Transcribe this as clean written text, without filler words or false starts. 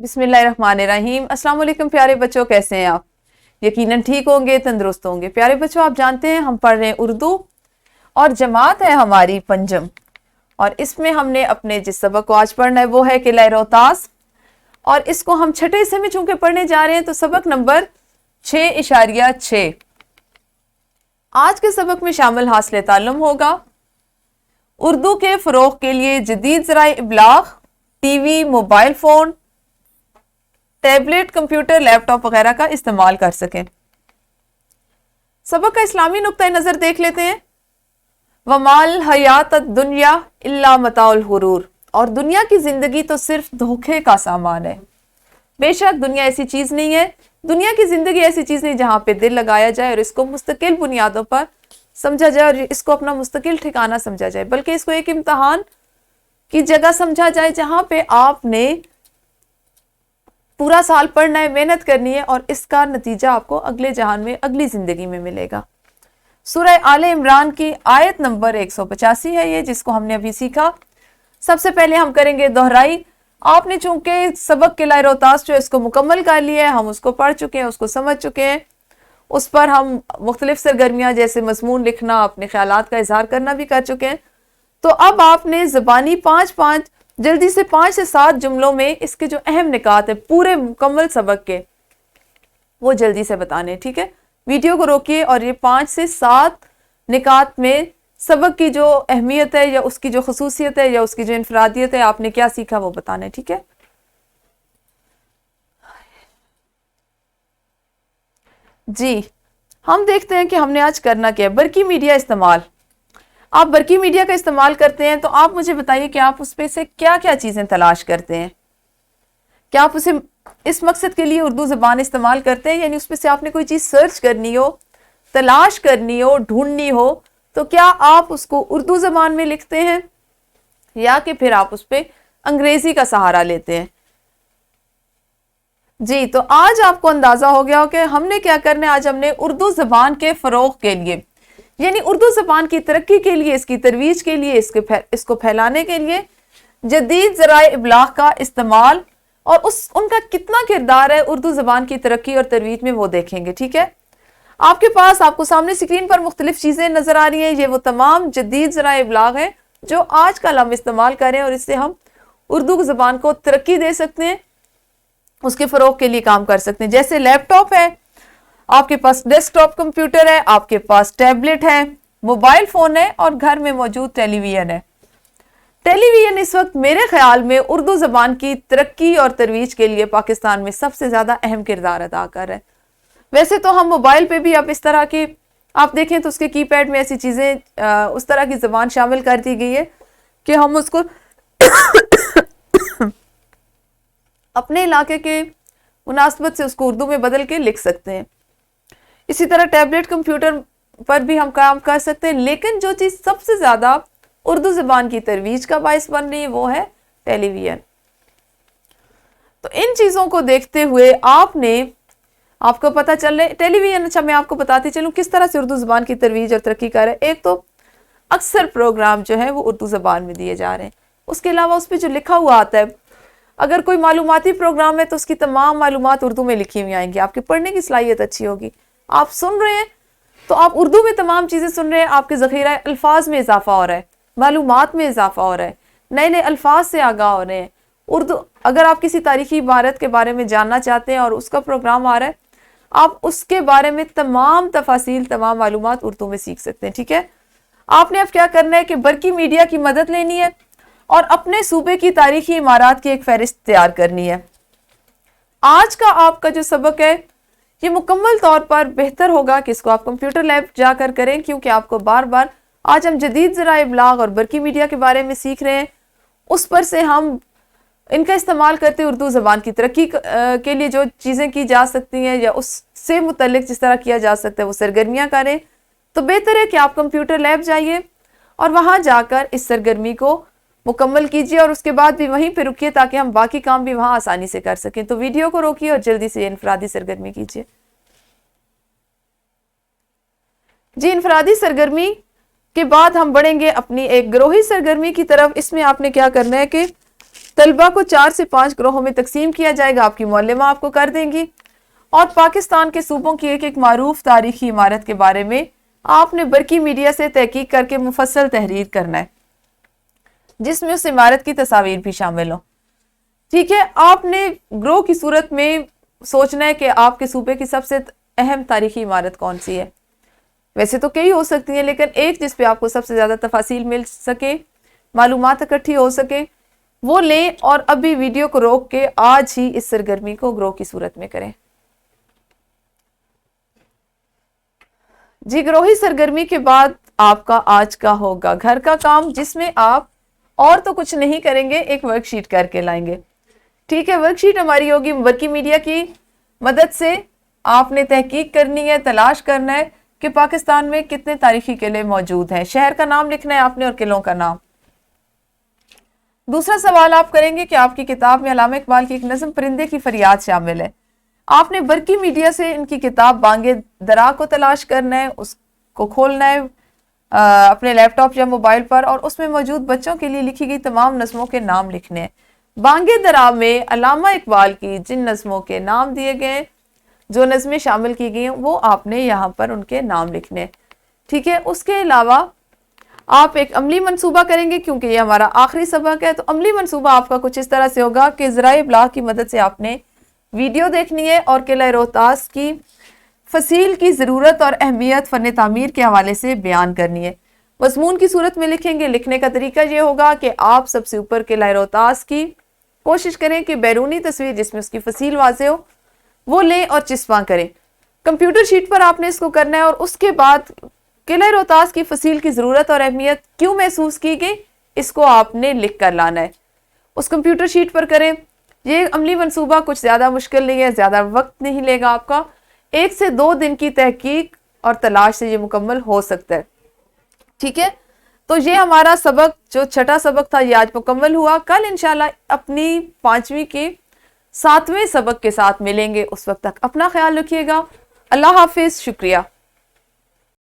بسم اللہ الرحمن الرحیم۔ السلام علیکم پیارے بچوں، کیسے ہیں آپ؟ یقیناً ٹھیک ہوں گے، تندرست ہوں گے۔ پیارے بچوں، آپ جانتے ہیں ہم پڑھ رہے ہیں اردو اور جماعت ہے ہماری پنجم، اور اس میں ہم نے اپنے جس سبق کو آج پڑھنا ہے وہ ہے قلعہ روہتاس، اور اس کو ہم چھٹے حصے میں چونکہ پڑھنے جا رہے ہیں تو سبق نمبر 6.6۔ آج کے سبق میں شامل حاصل تعلم ہوگا اردو کے فروغ کے لیے جدید ذرائع ابلاغ، T V, mobile phone, tablet, computer, laptop وغیرہ کا استعمال کر سکیں۔ سبق کا اسلامی نقطہ نظر دیکھ لیتے ہیں۔ وَمَال حیات الدنیا الا متاع الغرور، اور دنیا کی زندگی تو صرف دھوکے کا سامان ہے۔ بے شک دنیا ایسی چیز نہیں ہے، دنیا کی زندگی ایسی چیز نہیں جہاں پہ دل لگایا جائے اور اس کو مستقل بنیادوں پر سمجھا جائے اور اس کو اپنا مستقل ٹھکانہ سمجھا جائے، بلکہ اس کو ایک امتحان کی جگہ سمجھا جائے جہاں پہ آپ نے پورا سال پڑھنا ہے، محنت کرنی ہے، اور اس کا نتیجہ آپ کو اگلے جہان میں، اگلی زندگی میں ملے گا۔ سورہ آل عمران کی آیت نمبر 185 ہے یہ، جس کو ہم نے ابھی سیکھا۔ سب سے پہلے ہم کریں گے دہرائی۔ آپ نے چونکہ سبق قلعہ روہتاس جو اس کو مکمل کر لیا ہے، ہم اس کو پڑھ چکے ہیں، اس کو سمجھ چکے ہیں، اس پر ہم مختلف سرگرمیاں جیسے مضمون لکھنا، اپنے خیالات کا اظہار کرنا بھی کر چکے ہیں۔ تو اب آپ نے زبانی جلدی سے 5 سے 7 جملوں میں اس کے جو اہم نکات ہیں پورے مکمل سبق کے، وہ جلدی سے بتانے، ٹھیک ہے؟ ویڈیو کو روکیے اور یہ 5 سے 7 نکات میں سبق کی جو اہمیت ہے یا اس کی جو خصوصیت ہے یا اس کی جو انفرادیت ہے، آپ نے کیا سیکھا وہ بتانا ہے، ٹھیک ہے؟ جی، ہم دیکھتے ہیں کہ ہم نے آج کرنا کیا ہے۔ برقی میڈیا استعمال۔ آپ برقی میڈیا کا استعمال کرتے ہیں تو آپ مجھے بتائیے کہ آپ اس پہ سے کیا کیا چیزیں تلاش کرتے ہیں؟ کیا آپ اسے اس مقصد کے لیے اردو زبان استعمال کرتے ہیں، یعنی اس پہ سے آپ نے کوئی چیز سرچ کرنی ہو، تلاش کرنی ہو، ڈھونڈنی ہو، تو کیا آپ اس کو اردو زبان میں لکھتے ہیں یا کہ پھر آپ اس پہ انگریزی کا سہارا لیتے ہیں؟ جی، تو آج آپ کو اندازہ ہو گیا ہو کہ ہم نے کیا کرنا ہے۔ آج ہم نے اردو زبان کے فروغ کے لیے، یعنی اردو زبان کی ترقی کے لیے، اس کی ترویج کے لیے، اس کو پھیلانے کے لیے جدید ذرائع ابلاغ کا استعمال اور ان کا کتنا کردار ہے اردو زبان کی ترقی اور ترویج میں، وہ دیکھیں گے، ٹھیک ہے؟ آپ کے پاس، آپ کو سامنے اسکرین پر مختلف چیزیں نظر آ رہی ہیں، یہ وہ تمام جدید ذرائع ابلاغ ہیں جو آج کل ہم استعمال کر رہے ہیں، اور اس سے ہم اردو زبان کو ترقی دے سکتے ہیں، اس کے فروغ کے لیے کام کر سکتے ہیں۔ جیسے لیپ ٹاپ ہے، آپ کے پاس ڈیسک ٹاپ کمپیوٹر ہے، آپ کے پاس ٹیبلٹ ہے، موبائل فون ہے، اور گھر میں موجود ٹیلی ویژن ہے۔ ٹیلی ویژن اس وقت میرے خیال میں اردو زبان کی ترقی اور ترویج کے لیے پاکستان میں سب سے زیادہ اہم کردار ادا کر رہا ہے۔ ویسے تو ہم موبائل پہ بھی اب اس طرح کی، آپ دیکھیں تو اس کے کی پیڈ میں ایسی چیزیں، اس طرح کی زبان شامل کر دی گئی ہے کہ ہم اس کو اپنے علاقے کے مناسبت سے اس کو اردو میں بدل کے لکھ سکتے ہیں۔ اسی طرح ٹیبلٹ کمپیوٹر پر بھی ہم کام کر سکتے ہیں، لیکن جو چیز سب سے زیادہ اردو زبان کی ترویج کا باعث بن رہی ہے وہ ہے ٹیلی ویژن۔ تو ان چیزوں کو دیکھتے ہوئے آپ کو پتہ چل رہا ہے ٹیلی ویژن، اچھا میں آپ کو بتاتی چلوں کس طرح سے اردو زبان کی ترویج اور ترقی کر رہا ہے۔ ایک تو اکثر پروگرام جو ہے وہ اردو زبان میں دیے جا رہے ہیں، اس کے علاوہ اس پہ جو لکھا ہوا آتا ہے، اگر کوئی معلوماتی پروگرام ہے تو اس کی تمام معلومات اردو میں لکھی ہوئی آئیں گی، آپ کے پڑھنے کی صلاحیت اچھی ہوگی۔ آپ سن رہے ہیں تو آپ اردو میں تمام چیزیں سن رہے ہیں، آپ کے ذخیرہ الفاظ میں اضافہ ہو رہا ہے، معلومات میں اضافہ ہو رہا ہے، نئے نئے الفاظ سے آگاہ ہو رہے ہیں۔ اردو، اگر آپ کسی تاریخی عبارت کے بارے میں جاننا چاہتے ہیں اور اس کا پروگرام آ رہا ہے، آپ اس کے بارے میں تمام تفاصیل، تمام معلومات اردو میں سیکھ سکتے ہیں، ٹھیک ہے؟ آپ نے اب کیا کرنا ہے کہ برقی میڈیا کی مدد لینی ہے اور اپنے صوبے کی تاریخی عمارات کی ایک فہرست تیار کرنی ہے۔ آج کا آپ کا جو سبق ہے یہ مکمل طور پر بہتر ہوگا کہ اس کو آپ کمپیوٹر لیب جا کر کریں، کیونکہ آپ کو بار بار، آج ہم جدید ذرائع ابلاغ اور برقی میڈیا کے بارے میں سیکھ رہے ہیں، اس پر سے ہم ان کا استعمال کرتے اردو زبان کی ترقی کے لیے جو چیزیں کی جا سکتی ہیں یا اس سے متعلق جس طرح کیا جا سکتا ہے وہ سرگرمیاں کریں، تو بہتر ہے کہ آپ کمپیوٹر لیب جائیے اور وہاں جا کر اس سرگرمی کو مکمل کیجیے، اور اس کے بعد بھی وہیں پہ رکیے تاکہ ہم باقی کام بھی وہاں آسانی سے کر سکیں۔ تو ویڈیو کو روکیے اور جلدی سے انفرادی سرگرمی کیجیے۔ جی، انفرادی سرگرمی کے بعد ہم بڑھیں گے اپنی ایک گروہی سرگرمی کی طرف۔ اس میں آپ نے کیا کرنا ہے کہ طلبہ کو 4 سے 5 گروہوں میں تقسیم کیا جائے گا، آپ کی معلمہ آپ کو کر دیں گی، اور پاکستان کے صوبوں کی ایک معروف تاریخی عمارت کے بارے میں آپ نے برقی میڈیا سے تحقیق کر کے مفصل تحریر کرنا ہے، جس میں اس عمارت کی تصاویر بھی شامل ہوں۔ ٹھیک ہے، آپ نے گروہ کی صورت میں سوچنا ہے کہ آپ کے صوبے کی سب سے اہم تاریخی عمارت کون سی ہے۔ ویسے تو کئی ہو سکتی ہیں، لیکن ایک جس پہ آپ کو سب سے زیادہ تفاصیل مل سکے، معلومات اکٹھی ہو سکے، وہ لیں، اور ابھی ویڈیو کو روک کے آج ہی اس سرگرمی کو گروہ کی صورت میں کریں۔ جی، گروہی سرگرمی کے بعد آپ کا آج کا ہوگا گھر کا کام، جس میں آپ اور تو کچھ نہیں کریں گے، ایک ورک شیٹ کر کے لائیں گے۔ ٹھیک ہے، ورک شیٹ ہماری ہوگی برقی میڈیا کی مدد سے آپ نے تحقیق کرنی ہے، تلاش کرنا ہے کہ پاکستان میں کتنے تاریخی قلعے موجود ہیں، شہر کا نام لکھنا ہے آپ نے اور قلعوں کا نام۔ دوسرا سوال آپ کریں گے کہ آپ کی کتاب میں علامہ اقبال کی ایک نظم پرندے کی فریاد شامل ہے، آپ نے برقی میڈیا سے ان کی کتاب بانگ درا کو تلاش کرنا ہے، اس کو کھولنا ہے اپنے لیپ ٹاپ یا موبائل پر، اور اس میں موجود بچوں کے لیے لکھی گئی تمام نظموں کے نام لکھنے ہیں۔ بانگ درا میں علامہ اقبال کی جن نظموں کے نام دیے گئے، جو نظمیں شامل کی گئی ہیں، وہ آپ نے یہاں پر ان کے نام لکھنے ہیں۔ ٹھیک ہے، اس کے علاوہ آپ ایک عملی منصوبہ کریں گے، کیونکہ یہ ہمارا آخری سبق ہے، تو عملی منصوبہ آپ کا کچھ اس طرح سے ہوگا کہ ذرائع ابلاغ کی مدد سے آپ نے ویڈیو دیکھنی ہے اور قلعہ روہتاس کی فصیل کی ضرورت اور اہمیت فن تعمیر کے حوالے سے بیان کرنی ہے۔ مضمون کی صورت میں لکھیں گے، لکھنے کا طریقہ یہ ہوگا کہ آپ سب سے اوپر قلعہ روہتاس کی کوشش کریں کہ بیرونی تصویر جس میں اس کی فصیل واضح ہو وہ لیں اور چسپاں کریں۔ کمپیوٹر شیٹ پر آپ نے اس کو کرنا ہے، اور اس کے بعد قلعہ روہتاس کی فصیل کی ضرورت اور اہمیت کیوں محسوس کی گئی، اس کو آپ نے لکھ کر لانا ہے، اس کمپیوٹر شیٹ پر کریں۔ یہ عملی منصوبہ کچھ زیادہ مشکل نہیں ہے، زیادہ وقت نہیں لے گا آپ کا، 1 سے 2 دن کی تحقیق اور تلاش سے یہ مکمل ہو سکتا ہے۔ ٹھیک ہے، تو یہ ہمارا سبق جو چھٹا سبق تھا یہ آج مکمل ہوا۔ کل انشاءاللہ اپنی 5ویں کے 7ویں سبق کے ساتھ ملیں گے، اس وقت تک اپنا خیال رکھیے گا۔ اللہ حافظ، شکریہ۔